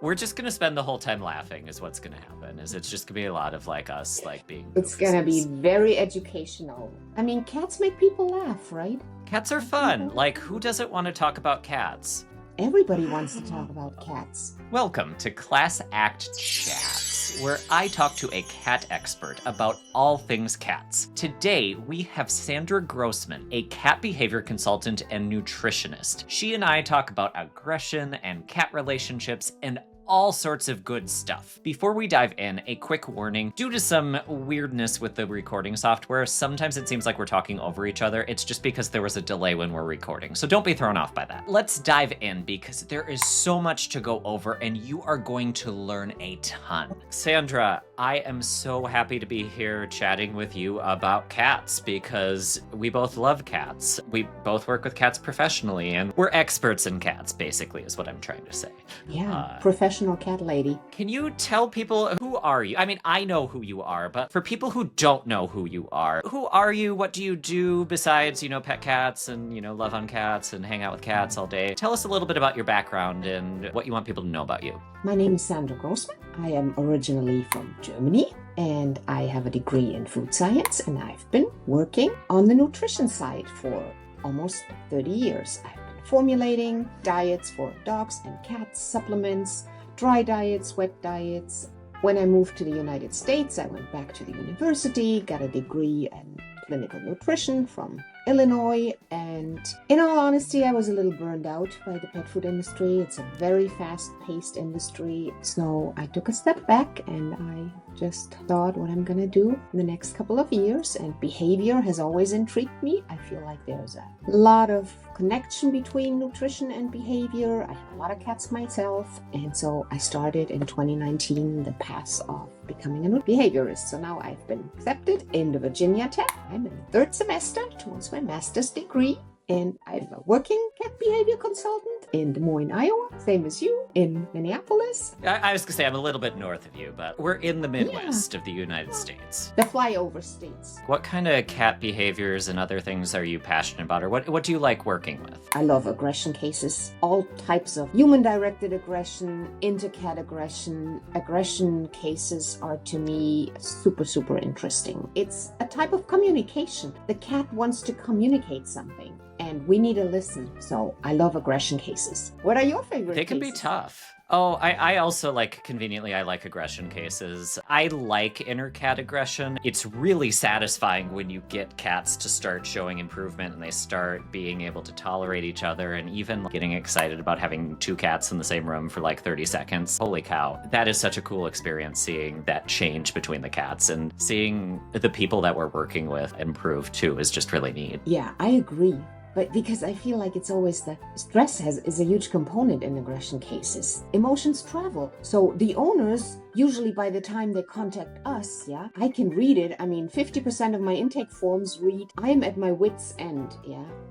We're just going to spend the whole time laughing is what's going to happen. Is it's just going to be a lot of like us like being It's going to be goofuses. very educational. I mean, cats make people laugh, right? Cats are fun. Like, who doesn't want to talk about cats? Everybody wants to talk about cats. Welcome to Class Act Chats, where I talk to a cat expert about all things cats. Today, we have Sandra Grossman, a cat behavior consultant and nutritionist. She and I talk about aggression and cat relationships and all sorts of good stuff. Before we dive in, a quick warning. Due to some weirdness with the recording software, sometimes it seems like we're talking over each other. It's just because there was a delay when we're recording, so don't be thrown off by that. Let's dive in because there is so much to go over and you are going to learn a ton. Sandra, I am so happy to be here chatting with you about cats because we both love cats. We both work with cats professionally and we're experts in cats, basically, is what I'm trying to say. Yeah, professional cat lady. Can you tell people, who are you? I mean, I know who you are, but for people who don't know who you are you? What do you do besides, pet cats and, love on cats and hang out with cats all day? Tell us a little bit about your background and what you want people to know about you. My name is Sandra Grossman. I am originally from Germany and I have a degree in food science, and I've been working on the nutrition side for almost 30 years. I've been formulating diets for dogs and cats, supplements, dry diets, wet diets. When I moved to the United States, I went back to the university, got a degree in clinical nutrition from Illinois, and in all honesty, I was a little burned out by the pet food industry. It's a very fast-paced industry, so I took a step back and I just thought what I'm gonna do in the next couple of years, and behavior has always intrigued me. I feel like there's a lot of connection between nutrition and behavior. I have a lot of cats myself, and so I started in 2019 the path of becoming a behaviorist. So now I've been accepted in the Virginia Tech. I'm in the third semester towards my master's degree, and I'm a working cat behavior consultant in Des Moines, Iowa, same as you, in Minneapolis. I was gonna say I'm a little bit north of you, but we're in the Midwest of the United States. The flyover states. What kind of cat behaviors and other things are you passionate about, or what do you like working with? I love aggression cases, all types of human-directed aggression, inter-cat aggression. Aggression cases are, to me, super, super interesting. It's a type of communication. The cat wants to communicate something, and we need to listen. So I love aggression cases. What are your favorite They can cases? be tough. Oh, I also I like aggression cases. I like inner cat aggression. It's really satisfying when you get cats to start showing improvement and they start being able to tolerate each other and even getting excited about having two cats in the same room for like 30 seconds. Holy cow. That is such a cool experience, seeing that change between the cats, and seeing the people that we're working with improve too is just really neat. Yeah, I agree. But because I feel like it's always the stress is a huge component in aggression cases. Emotions travel. So the owners, usually by the time they contact us, I can read it. I mean, 50% of my intake forms read, I'm at my wit's end,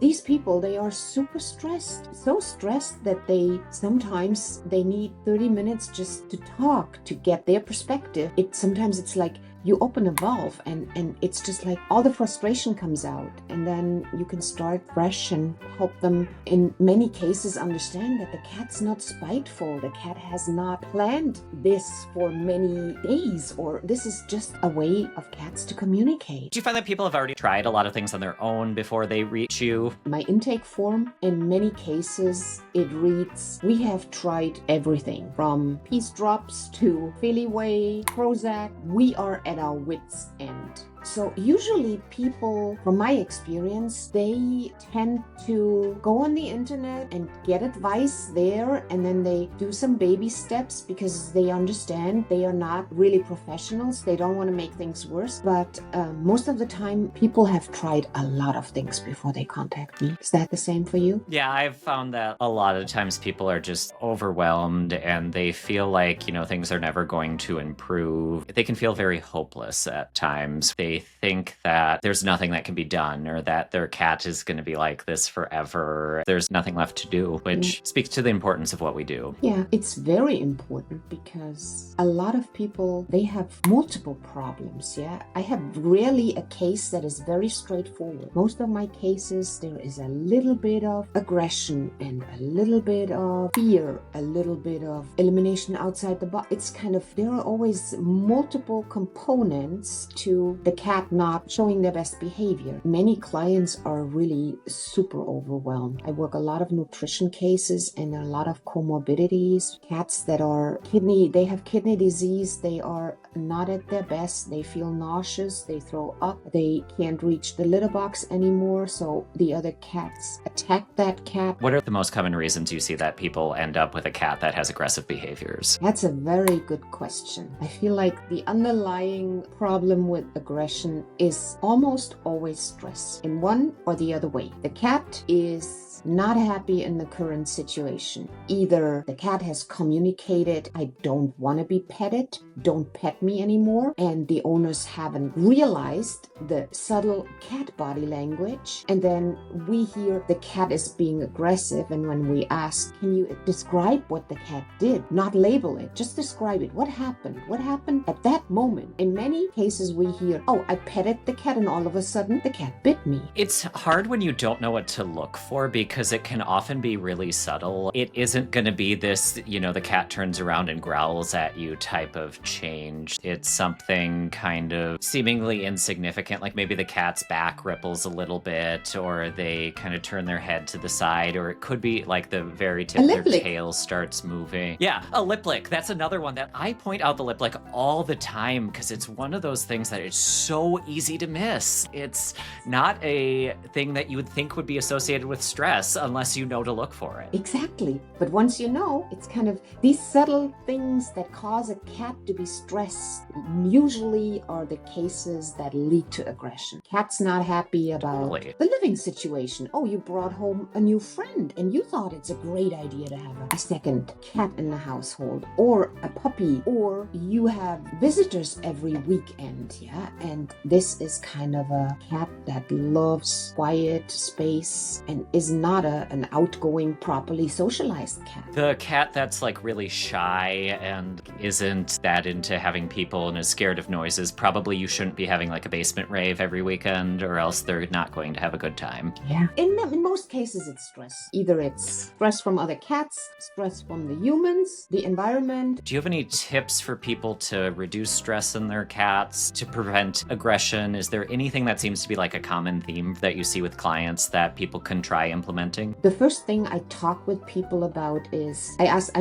These people, they are super stressed. So stressed that sometimes they need 30 minutes just to talk, to get their perspective. Sometimes it's like, you open a valve and it's just like all the frustration comes out, and then you can start fresh and help them in many cases understand that the cat's not spiteful. The cat has not planned this for many days, or this is just a way of cats to communicate. Do you find that people have already tried a lot of things on their own before they reach you? My intake form, in many cases, it reads, we have tried everything from peace drops to Feliway, Prozac. We are at our wits' end. So usually people, from my experience, they tend to go on the internet and get advice there, and then they do some baby steps because they understand they are not really professionals. They don't want to make things worse. But most of the time, people have tried a lot of things before they contact me. Is that the same for you? Yeah, I've found that a lot of times people are just overwhelmed and they feel like, things are never going to improve. They can feel very hopeless at times. They they think that there's nothing that can be done or that their cat is going to be like this forever. There's nothing left to do, which speaks to the importance of what we do. Yeah, it's very important because a lot of people, they have multiple problems, yeah? I have rarely a case that is very straightforward. Most of my cases, there is a little bit of aggression and a little bit of fear, a little bit of elimination outside the box. It's kind of, there are always multiple components to the cat not showing their best behavior. Many clients are really super overwhelmed. I work a lot of nutrition cases and a lot of comorbidities. Cats that are they have kidney disease, they are not at their best, they feel nauseous, they throw up, they can't reach the litter box anymore, so the other cats attack that cat. What are the most common reasons you see that people end up with a cat that has aggressive behaviors? That's a very good question. I feel like the underlying problem with aggression is almost always stress in one or the other way. The cat is not happy in the current situation. Either the cat has communicated, I don't want to be petted, don't pet me anymore, and the owners haven't realized the subtle cat body language, and then we hear the cat is being aggressive, and when we ask, can you describe what the cat did? Not label it, just describe it. What happened? What happened at that moment? In many cases we hear, oh, I petted the cat and all of a sudden the cat bit me. It's hard when you don't know what to look for because it can often be really subtle. It isn't going to be this, the cat turns around and growls at you type of change. It's something kind of seemingly insignificant, like maybe the cat's back ripples a little bit, or they kind of turn their head to the side, or it could be like the very tip of their tail starts moving. Yeah, a lip lick. That's another one that I point out the lip lick all the time because it's one of those things that is so easy to miss. It's not a thing that you would think would be associated with stress unless you know to look for it. Exactly. But once you know, it's kind of these subtle things that cause a cat to be stressed usually are the cases that lead to aggression. Cat's not happy about the living situation. Oh, you brought home a new friend and you thought it's a great idea to have a second cat in the household, or a puppy, or you have visitors every weekend, yeah? And this is kind of a cat that loves quiet space and is not an outgoing, properly socialized cat. The cat that's like really shy and isn't that into having people and is scared of noises, probably you shouldn't be having like a basement rave every weekend or else they're not going to have a good time. Yeah. In most cases it's stress. Either it's stress from other cats, stress from the humans, the environment. Do you have any tips for people to reduce stress in their cats, to prevent aggression? Is there anything that seems to be like a common theme that you see with clients that people can try implementing? The first thing I talk with people about is, I ask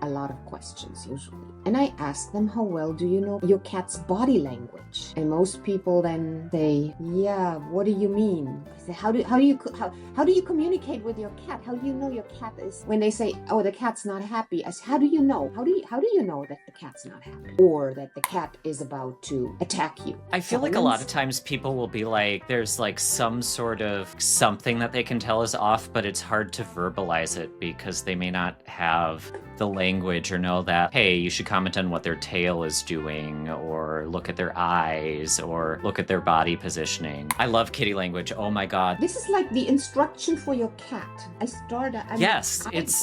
a lot of questions usually. And I ask them, how well do you know your cat's body language? And most people then say, yeah, what do you mean? I say, how do you communicate with your cat? How do you know your cat is, when they say, oh, the cat's not happy, I say, how do you know? How do you know that the cat's not happy? Or that the cat is about to attack you? I feel like a lot of times people will be like, there's like some sort of something that they can tell is off, but it's hard to verbalize it because they may not have the language or know that, hey, you should comment on what their tail is doing, or look at their eyes, or look at their body positioning. I love kitty language. Oh my God. This is like the instruction for your cat. I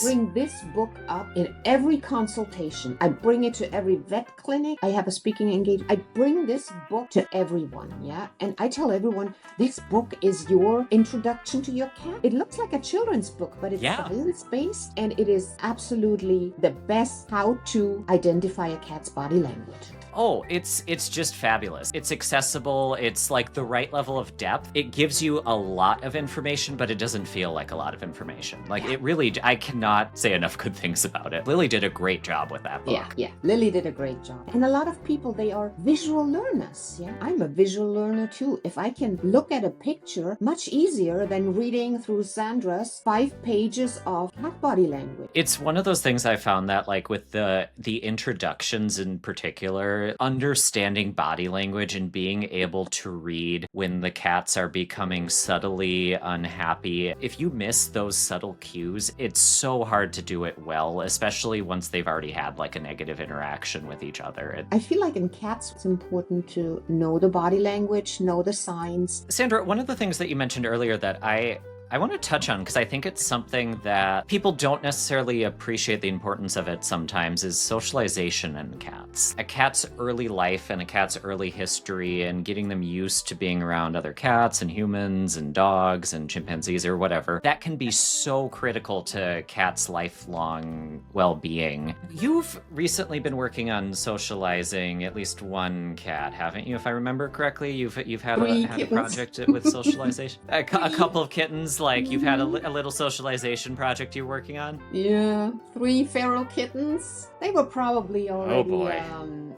bring this book up in every consultation. I bring it to every vet clinic. I have a speaking engagement. I bring this book to everyone, yeah? And I tell everyone, this book is your introduction to your cat. It looks like a children's book, but it's science-based, and it is absolutely the best how to identify a cat's body language. Oh, it's just fabulous. It's accessible. It's like the right level of depth. It gives you a lot of information, but it doesn't feel like a lot of information. Like it really, I cannot say enough good things about it. Lily did a great job with that book. Yeah, Lily did a great job. And a lot of people, they are visual learners. Yeah, I'm a visual learner too. If I can look at a picture, much easier than reading through Sandra's 5 pages of cat body language. It's one of those things I found that like with the introductions in particular, for understanding body language and being able to read when the cats are becoming subtly unhappy. If you miss those subtle cues, it's so hard to do it well, especially once they've already had like a negative interaction with each other. I feel like in cats, it's important to know the body language, know the signs. Sandra, one of the things that you mentioned earlier that I want to touch on, because I think it's something that people don't necessarily appreciate the importance of it sometimes, is socialization in cats. A cat's early life and a cat's early history and getting them used to being around other cats and humans and dogs and chimpanzees or whatever, that can be so critical to cats' lifelong well-being. You've recently been working on socializing at least one cat, haven't you? If I remember correctly, you've had a project with socialization. A couple of kittens. Like you've had a little socialization project you're working on? Yeah, 3 feral kittens. They were probably already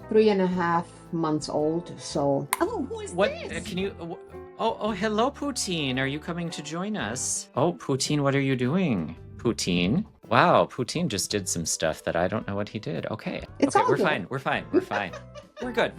3.5 months old. So, who is this? Can you? Oh, hello, Poutine. Are you coming to join us? Oh, Poutine, what are you doing? Poutine? Wow, Poutine just did some stuff that I don't know what he did. Okay, we're fine. We're fine. We're good.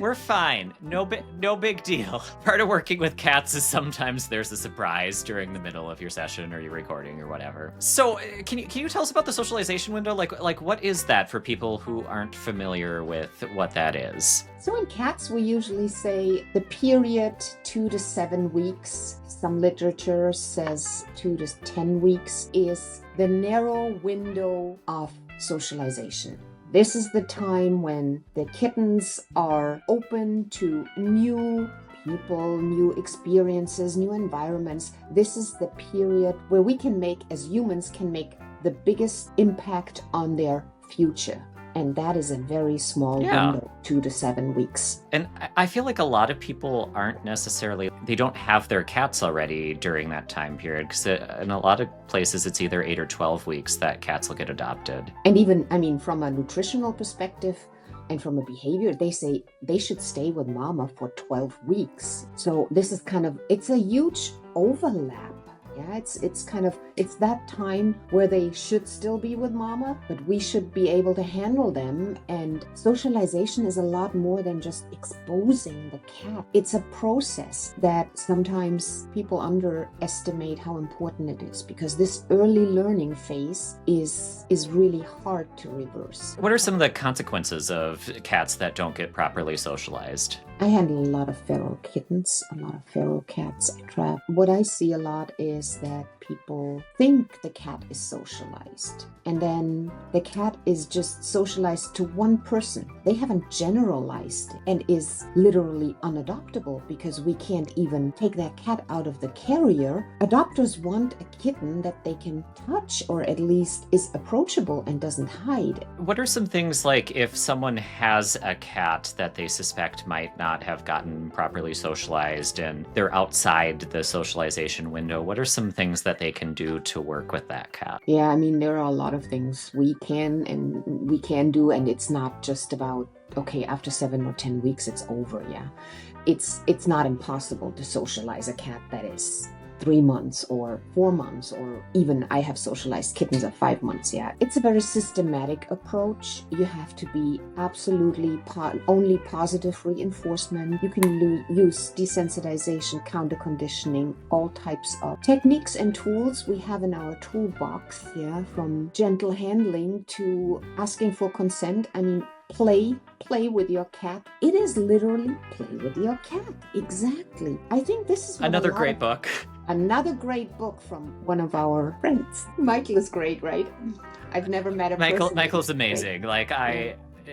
We're fine. No big deal. Part of working with cats is sometimes there's a surprise during the middle of your session or your recording or whatever. So can you tell us about the socialization window? Like what is that for people who aren't familiar with what that is? So in cats, we usually say the period 2 to 7 weeks. Some literature says 2 to 10 weeks is the narrow window of socialization. This is the time when the kittens are open to new people, new experiences, new environments. This is the period where we can make, as humans, can make the biggest impact on their future. And that is a very small window, 2 to 7 weeks. And I feel like a lot of people they don't have their cats already during that time period, because in a lot of places it's either 8 or 12 weeks that cats will get adopted. And even, from a nutritional perspective and from a behavior, they say they should stay with mama for 12 weeks. So this is it's a huge overlap. Yeah, it's that time where they should still be with mama, but we should be able to handle them. And socialization is a lot more than just exposing the cat. It's a process that sometimes people underestimate how important it is, because this early learning phase is really hard to reverse. What are some of the consequences of cats that don't get properly socialized? I handle a lot of feral kittens, a lot of feral cats I trap. What I see a lot is that people think the cat is socialized, and then the cat is just socialized to one person. They haven't generalized it and is literally unadoptable, because we can't even take that cat out of the carrier. Adopters want a kitten that they can touch, or at least is approachable and doesn't hide. What are some things, like if someone has a cat that they suspect might not have gotten properly socialized and they're outside the socialization window, what are some things that they can do to work with that cat? Yeah, there are a lot of things we can do, and it's not just about, okay, after 7 or 10 weeks it's over. Yeah, it's not impossible to socialize a cat that is 3 months or 4 months, or even I have socialized kittens at 5 months. Yeah, it's a very systematic approach. You have to be absolutely only positive reinforcement. You can use desensitization, counter conditioning, all types of techniques and tools we have in our toolbox. Yeah, from gentle handling to asking for consent. Play with your cat. It is literally play with your cat. Exactly. I think this is another great book. Another great book from one of our friends. Michael is great, right? I've never met a person. Michael's amazing.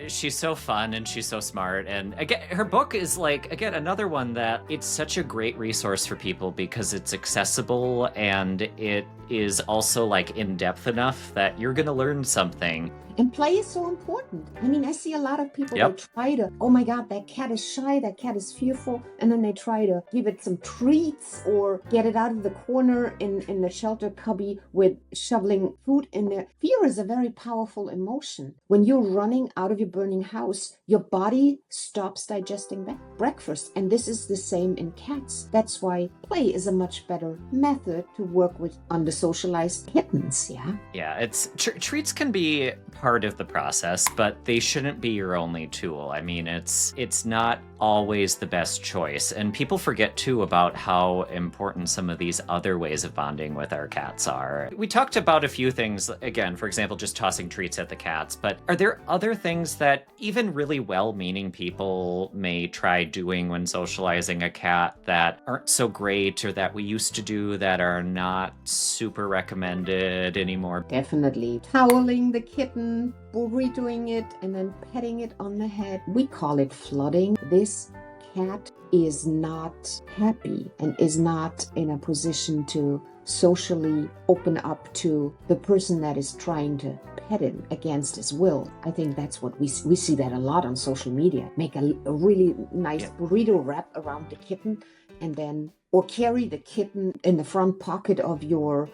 She's so fun and she's so smart. And again, her book is another one that it's such a great resource for people, because it's accessible and it is also in depth enough that you're going to learn something. And play is so important. I see a lot of people that try to, oh my God, that cat is shy, that cat is fearful, and then they try to give it some treats or get it out of the corner in the shelter cubby with shoveling food in there. Fear is a very powerful emotion. When you're running out of your burning house, your body stops digesting breakfast. And this is the same in cats. That's why play is a much better method to work with under socialized kittens. Yeah. Yeah, treats can be part of the process, but they shouldn't be your only tool. I mean, it's not always the best choice. And people forget too about how important some of these other ways of bonding with our cats are. We talked about a few things, again, for example, just tossing treats at the cats, but are there other things that even really well-meaning people may try doing when socializing a cat that aren't so great, or that we used to do that are not super recommended anymore? Definitely. Toweling the kitten, burritoing it, and then petting it on the head. We call it flooding. This cat is not happy and is not in a position to socially open up to the person that is trying to pet him against his will. I think that's what we see that a lot on social media. Make a really nice burrito wrap around the kitten, and then or carry the kitten in the front pocket of your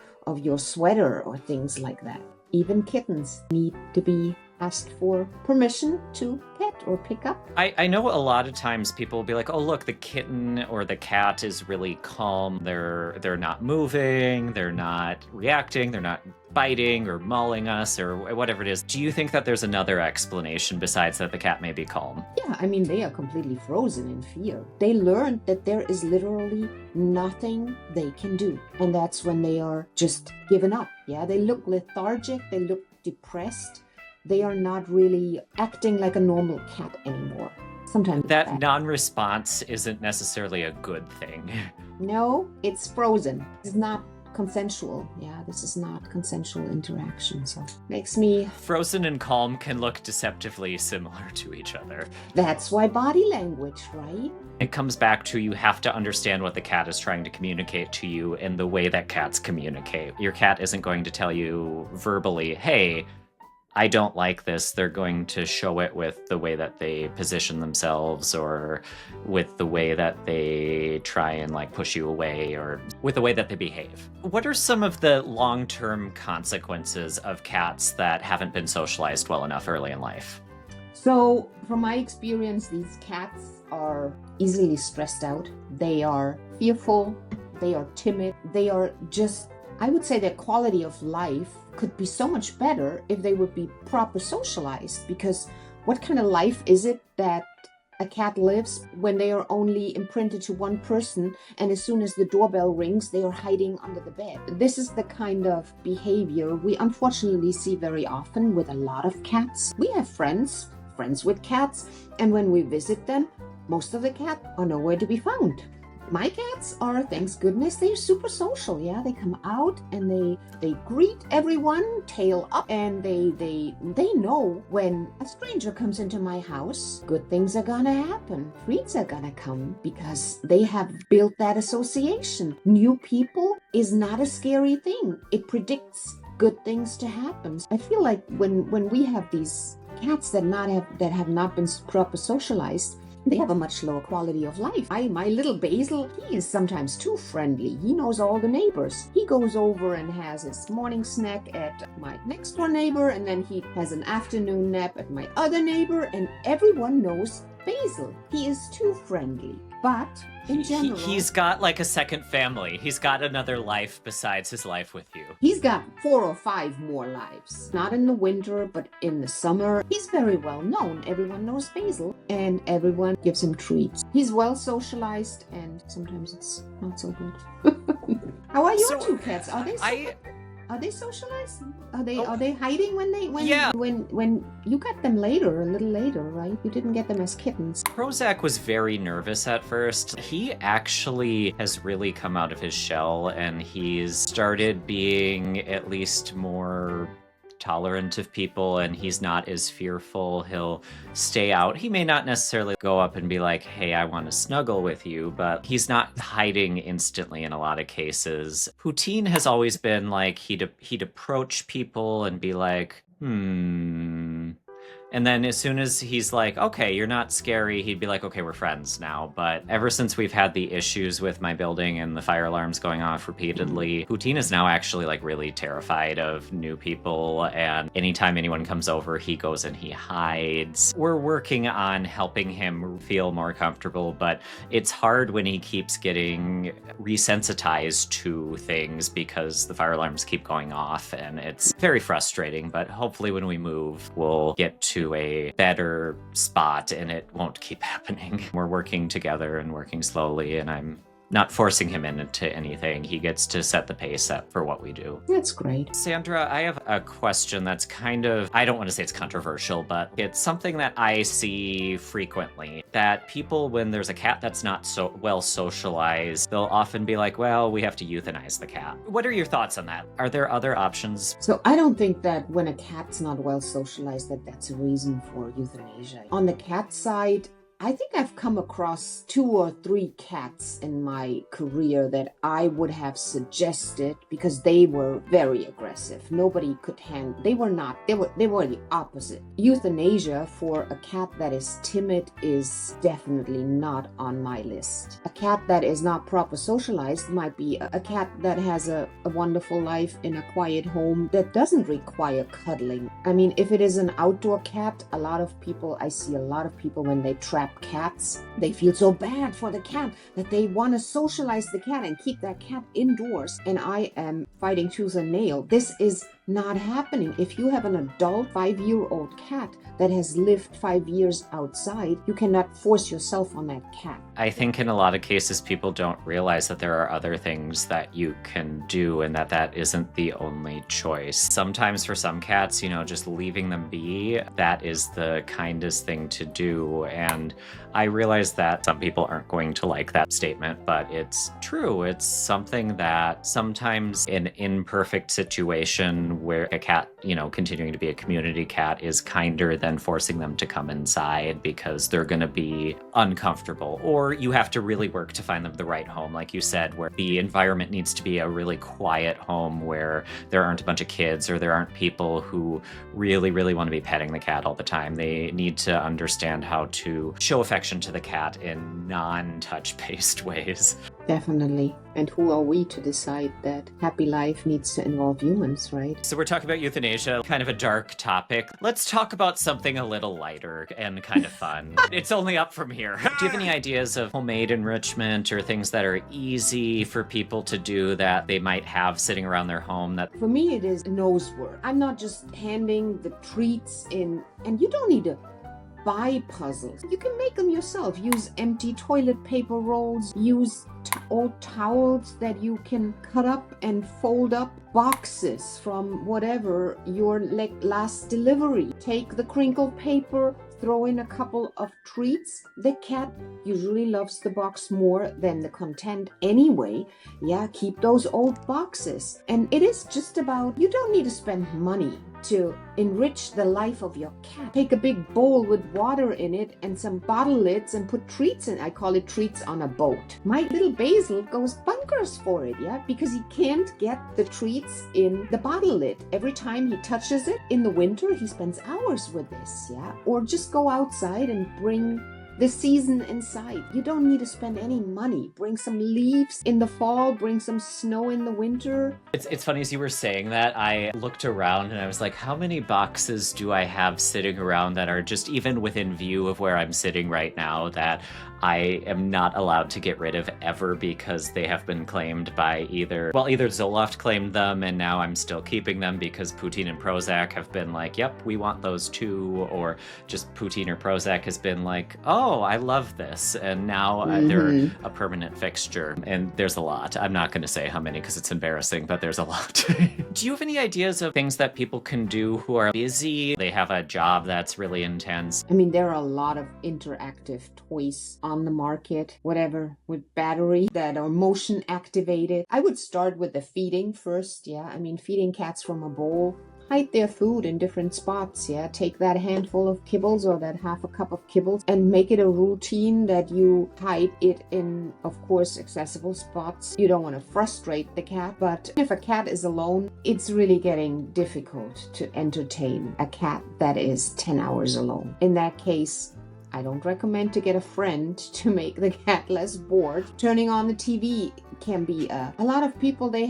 sweater or things like that. Even kittens need to be asked for permission to pet or pick up. I know a lot of times people will be like, oh, look, the kitten or the cat is really calm. They're not moving, they're not reacting, they're not biting or mauling us or whatever it is. Do you think that there's another explanation besides that the cat may be calm? Yeah, I mean, they are completely frozen in fear. They learned that there is literally nothing they can do. And that's when they are just given up. Yeah, they look lethargic, they look depressed. They are not really acting like a normal cat anymore. Sometimes that non-response isn't necessarily a good thing. No, it's frozen. It's not consensual. Yeah, this is not consensual interaction. So makes me... Frozen and calm can look deceptively similar to each other. That's why body language, right? It comes back to you have to understand what the cat is trying to communicate to you in the way that cats communicate. Your cat isn't going to tell you verbally, hey, I don't like this. They're going to show it with the way that they position themselves, or with the way that they try and like push you away, or with the way that they behave. What are some of the long-term consequences of cats that haven't been socialized well enough early in life? So from my experience, these cats are easily stressed out. They are fearful. They are timid. They are just, I would say their quality of life could be so much better if they would be proper socialized, because what kind of life is it that a cat lives when they are only imprinted to one person, and as soon as the doorbell rings, they are hiding under the bed? This is the kind of behavior we unfortunately see very often with a lot of cats. We have friends with cats, and when we visit them, most of the cats are nowhere to be found. My cats are, thanks goodness, they're super social. Yeah, they come out and they greet everyone, tail up, and they know when a stranger comes into my house, good things are gonna happen. Treats are gonna come, because they have built that association. New people is not a scary thing. It predicts good things to happen. I feel like when we have these cats that have not been proper socialized, they have a much lower quality of life. My little Basil, he is sometimes too friendly. He knows all the neighbors. He goes over and has his morning snack at my next door neighbor, and then he has an afternoon nap at my other neighbor, and everyone knows Basil. He is too friendly. But in general, he's got like a second family. He's got another life besides his life with you. He's got 4 or 5 more lives. Not in the winter, but in the summer. He's very well known. Everyone knows Basil, and everyone gives him treats. He's well socialized, and sometimes it's not so good. How are your two cats? Are they socialized? Are they hiding when you got them later, a little later, right? You didn't get them as kittens. Prozac was very nervous at first. He actually has really come out of his shell, and he's started being at least more tolerant of people, and he's not as fearful. He'll stay out. He may not necessarily go up and be like, hey, I want to snuggle with you, but he's not hiding instantly in a lot of cases. Poutine has always been like, he'd approach people and be like, And then as soon as he's like, okay, you're not scary, he'd be like, okay, we're friends now. But ever since we've had the issues with my building and the fire alarms going off repeatedly, Poutine is now actually like really terrified of new people. And anytime anyone comes over, he goes and he hides. We're working on helping him feel more comfortable, but it's hard when he keeps getting resensitized to things because the fire alarms keep going off, and it's very frustrating. But hopefully when we move, we'll get to a better spot and it won't keep happening. We're working together and working slowly, and I'm not forcing him into anything. He gets to set the pace up for what we do. That's great. Sandra, I have a question that's kind of, I don't want to say it's controversial, but it's something that I see frequently, that people, when there's a cat that's not so well socialized, they'll often be like, well, we have to euthanize the cat. What are your thoughts on that? Are there other options? So I don't think that when a cat's not well socialized, that's a reason for euthanasia. On the cat side, I think I've come across 2 or 3 cats in my career that I would have suggested because they were very aggressive. Nobody could handle. They were the opposite. Euthanasia for a cat that is timid is definitely not on my list. A cat that is not proper socialized might be a cat that has a wonderful life in a quiet home that doesn't require cuddling. I mean, if it is an outdoor cat, I see a lot of people when they trap cats, they feel so bad for the cat that they want to socialize the cat and keep that cat indoors. And I am fighting tooth and nail. This is not happening. If you have an adult 5-year-old cat that has lived 5 years outside, you cannot force yourself on that cat. I think in a lot of cases, people don't realize that there are other things that you can do and that isn't the only choice. Sometimes for some cats, just leaving them be, that is the kindest thing to do. And I realize that some people aren't going to like that statement, but it's true. It's something that sometimes an imperfect situation where a cat, continuing to be a community cat is kinder than forcing them to come inside because they're going to be uncomfortable. Or you have to really work to find them the right home, like you said, where the environment needs to be a really quiet home where there aren't a bunch of kids or there aren't people who really, really want to be petting the cat all the time. They need to understand how to show affection to the cat in non-touch-based ways. Definitely. And who are we to decide that happy life needs to involve humans, right? So we're talking about euthanasia, kind of a dark topic. Let's talk about something a little lighter and kind of fun. It's only up from here. Do you have any ideas of homemade enrichment or things that are easy for people to do that they might have sitting around their home? That For me, it is nose work. I'm not just handing the treats in, and you don't need to buy puzzles. You can make them yourself. Use empty toilet paper rolls. Use old towels that you can cut up and fold up. Boxes from whatever your last delivery. Take the crinkled paper, throw in a couple of treats. The cat usually loves the box more than the content anyway. Yeah, keep those old boxes. And it is just about, you don't need to spend money to enrich the life of your cat. Take a big bowl with water in it and some bottle lids and put treats in. I call it treats on a boat. My little Basil goes bonkers for it, yeah, because he can't get the treats in the bottle lid. Every time he touches it in the winter, he spends hours with this, yeah. Or just go outside and bring the season inside. You don't need to spend any money. Bring some leaves in the fall, bring some snow in the winter. It's funny as you were saying that, I looked around and I was like, how many boxes do I have sitting around that are just even within view of where I'm sitting right now that I am not allowed to get rid of ever because they have been claimed by either Zoloft claimed them and now I'm still keeping them because Poutine and Prozac have been like, yep, we want those too, or just Poutine or Prozac has been like, oh, I love this, and now they're a permanent fixture. And there's a lot. I'm not going to say how many because it's embarrassing, but there's a lot. Do you have any ideas of things that people can do who are busy? They have a job that's really intense. I mean, there are a lot of interactive toys on the market, whatever, with battery that are motion activated. I would start with the feeding first, yeah. I mean, feeding cats from a bowl hide their food in different spots. Yeah, take that handful of kibbles or that half a cup of kibbles and make it a routine that you hide it in, of course, accessible spots. You don't want to frustrate the cat, but if a cat is alone, it's really getting difficult to entertain a cat that is 10 hours alone. In that case, I don't recommend to get a friend to make the cat less bored. Turning on the TV can be a lot of people, they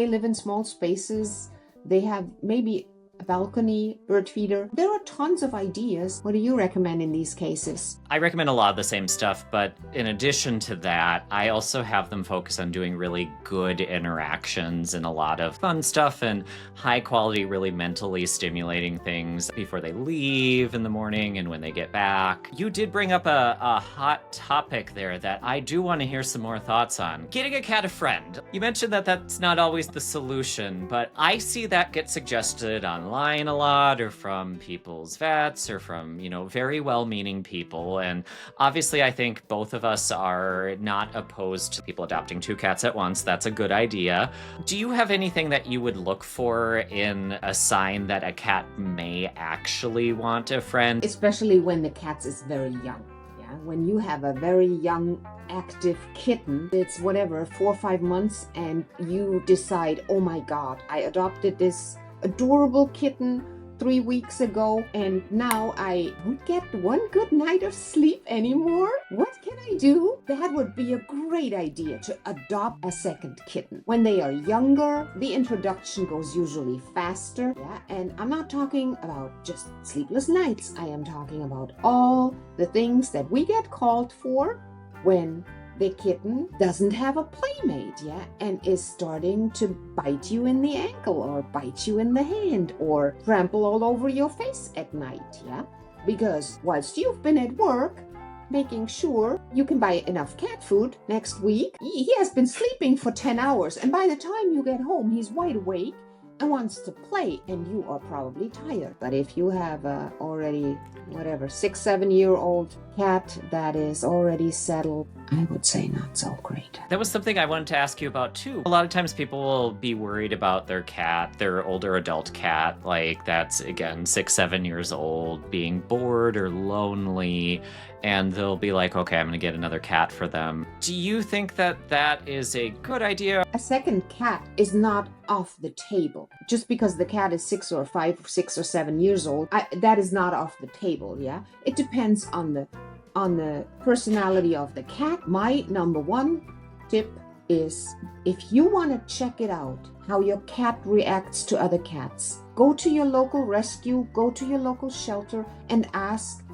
live in small spaces. They have maybe a balcony, bird feeder. There are tons of ideas. What do you recommend in these cases? I recommend a lot of the same stuff, but in addition to that, I also have them focus on doing really good interactions and a lot of fun stuff and high quality, really mentally stimulating things before they leave in the morning and when they get back. You did bring up a hot topic there that I do want to hear some more thoughts on. Getting a cat a friend. You mentioned that that's not always the solution, but I see that get suggested online a lot, or from people's vets, or from, very well-meaning people. And obviously, I think both of us are not opposed to people adopting 2 cats at once. That's a good idea. Do you have anything that you would look for in a sign that a cat may actually want a friend? Especially when the cat is very young. Yeah, when you have a very young active kitten, it's 4 or 5 months, and you decide, oh my God, I adopted this adorable kitten 3 weeks ago, and now I don't get one good night of sleep anymore. What can I do? That would be a great idea, to adopt a second kitten. When they are younger, the introduction goes usually faster. Yeah, and I'm not talking about just sleepless nights. I am talking about all the things that we get called for when the kitten doesn't have a playmate, yeah, and is starting to bite you in the ankle or bite you in the hand or trample all over your face at night, yeah? Because whilst you've been at work, making sure you can buy enough cat food next week, he has been sleeping for 10 hours, and by the time you get home, he's wide awake and wants to play, and you are probably tired. But if you have a already 6-7-year-old cat that is already settled, I would say not so great. That was something I wanted to ask you about too. A lot of times people will be worried about their cat, their older adult cat, like that's again 6-7 years old, being bored or lonely, and they'll be like, okay, I'm gonna get another cat for them. Do you think that that is a good idea? A second cat is not off the table. Just because the cat is 6 or 7 years old, that is not off the table, yeah? It depends on the personality of the cat. My number 1 tip is, if you want to check it out, how your cat reacts to other cats, go to your local rescue, go to your local shelter and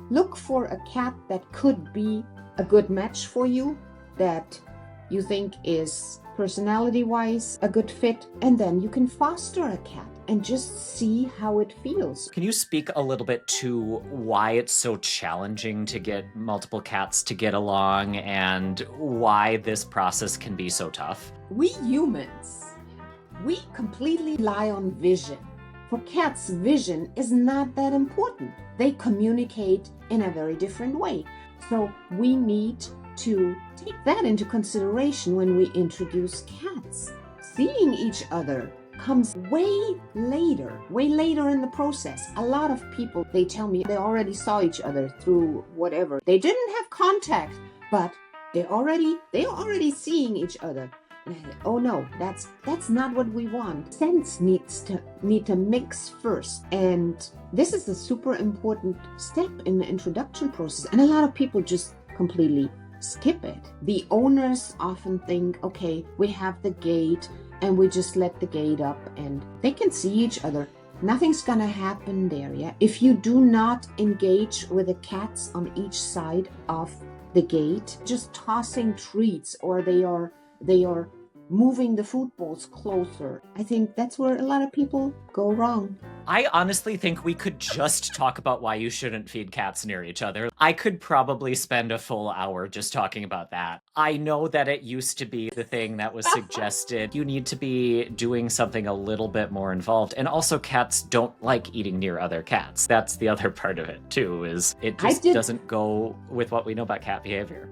look for a cat that could be a good match for you, that you think is personality-wise a good fit, and then you can foster a cat and just see how it feels. Can you speak a little bit to why it's so challenging to get multiple cats to get along, and why this process can be so tough? We humans, we completely rely on vision. For cats, vision is not that important. They communicate in a very different way. So we need to take that into consideration when we introduce cats. Seeing each other comes way later in the process. A lot of people, they tell me they already saw each other through whatever. They didn't have contact, but they're already seeing each other. And I said, oh no, that's not what we want. Sense need to mix first. And this is a super important step in the introduction process. And a lot of people just completely skip it. The owners often think, okay, we have the gate and we just let the gate up and they can see each other. Nothing's gonna happen there, yeah? If you do not engage with the cats on each side of the gate, just tossing treats, or they are moving the food bowls closer, I think that's where a lot of people go wrong. I honestly think we could just talk about why you shouldn't feed cats near each other. I could probably spend a full hour just talking about that. I know that it used to be the thing that was suggested. You need to be doing something a little bit more involved. And also, cats don't like eating near other cats. That's the other part of it too, is it just doesn't go with what we know about cat behavior.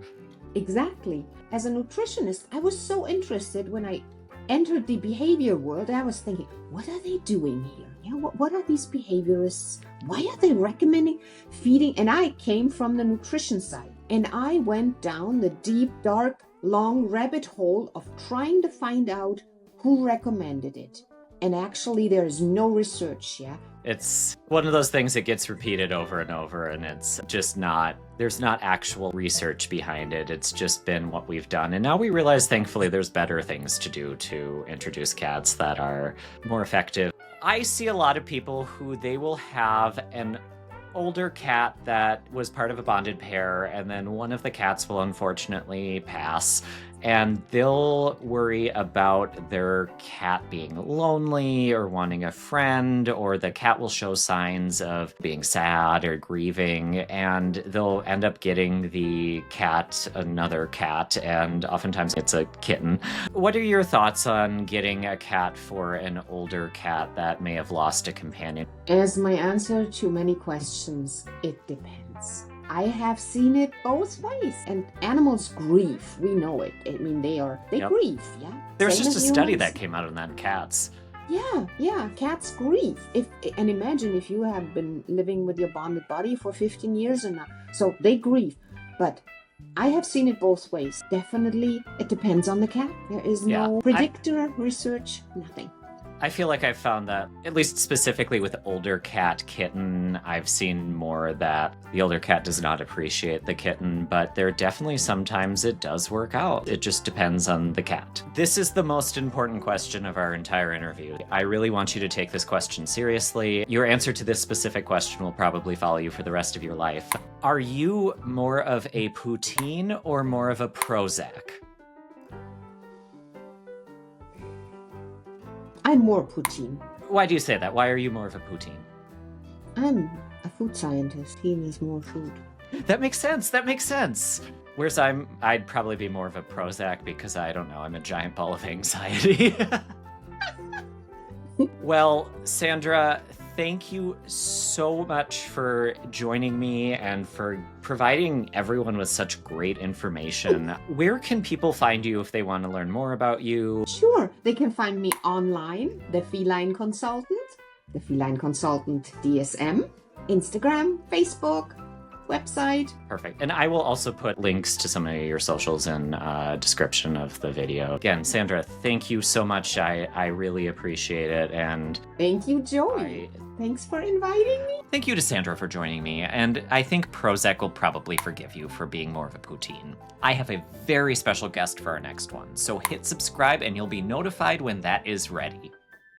Exactly. As a nutritionist, I was so interested when I entered the behavior world, I was thinking, what are they doing here? Yeah, what are these behaviorists? Why are they recommending feeding? And I came from the nutrition side, and I went down the deep, dark, long rabbit hole of trying to find out who recommended it. And actually, there's no research, yeah? It's one of those things that gets repeated over and over, and it's just not, there's not actual research behind it. It's just been what we've done. And now we realize, thankfully, there's better things to do to introduce cats that are more effective. I see a lot of people who they will have an older cat that was part of a bonded pair, and then one of the cats will unfortunately pass, and they'll worry about their cat being lonely or wanting a friend, or the cat will show signs of being sad or grieving, and they'll end up getting the cat another cat, and oftentimes it's a kitten. What are your thoughts on getting a cat for an older cat that may have lost a companion? As my answer to many questions, it depends. I have seen it both ways, and animals grieve. We know it. I mean, they Yep. grieve, yeah. There's Same just a as study humans. that came out on that cats. Yeah, cats grieve. And imagine if you have been living with your bonded buddy for 15 years and now, so they grieve. But I have seen it both ways. Definitely, it depends on the cat. There is no predictor, research, nothing. I feel like I've found that, at least specifically with older cat kitten, I've seen more that the older cat does not appreciate the kitten, but there definitely sometimes it does work out. It just depends on the cat. This is the most important question of our entire interview. I really want you to take this question seriously. Your answer to this specific question will probably follow you for the rest of your life. Are you more of a poutine or more of a Prozac? I'm more poutine. Why do you say that? Why are you more of a poutine? I'm a food scientist. He needs more food. That makes sense. That makes sense. Whereas I'd probably be more of a Prozac because I don't know, I'm a giant ball of anxiety. Well, Sandra, thank you so much for joining me and for providing everyone with such great information. Where can people find you if they want to learn more about you? Sure, they can find me online, the Feline Consultant, the Feline Consultant DSM, Instagram, Facebook, website. Perfect. And I will also put links to some of your socials in description of the video. Again, Sandra, thank you so much. I really appreciate it. And Thank you, Joey. Thanks for inviting me. thank you to Sandra for joining me. And I think Prozac will probably forgive you for being more of a poutine. I have a very special guest for our next one, so hit subscribe and you'll be notified when that is ready.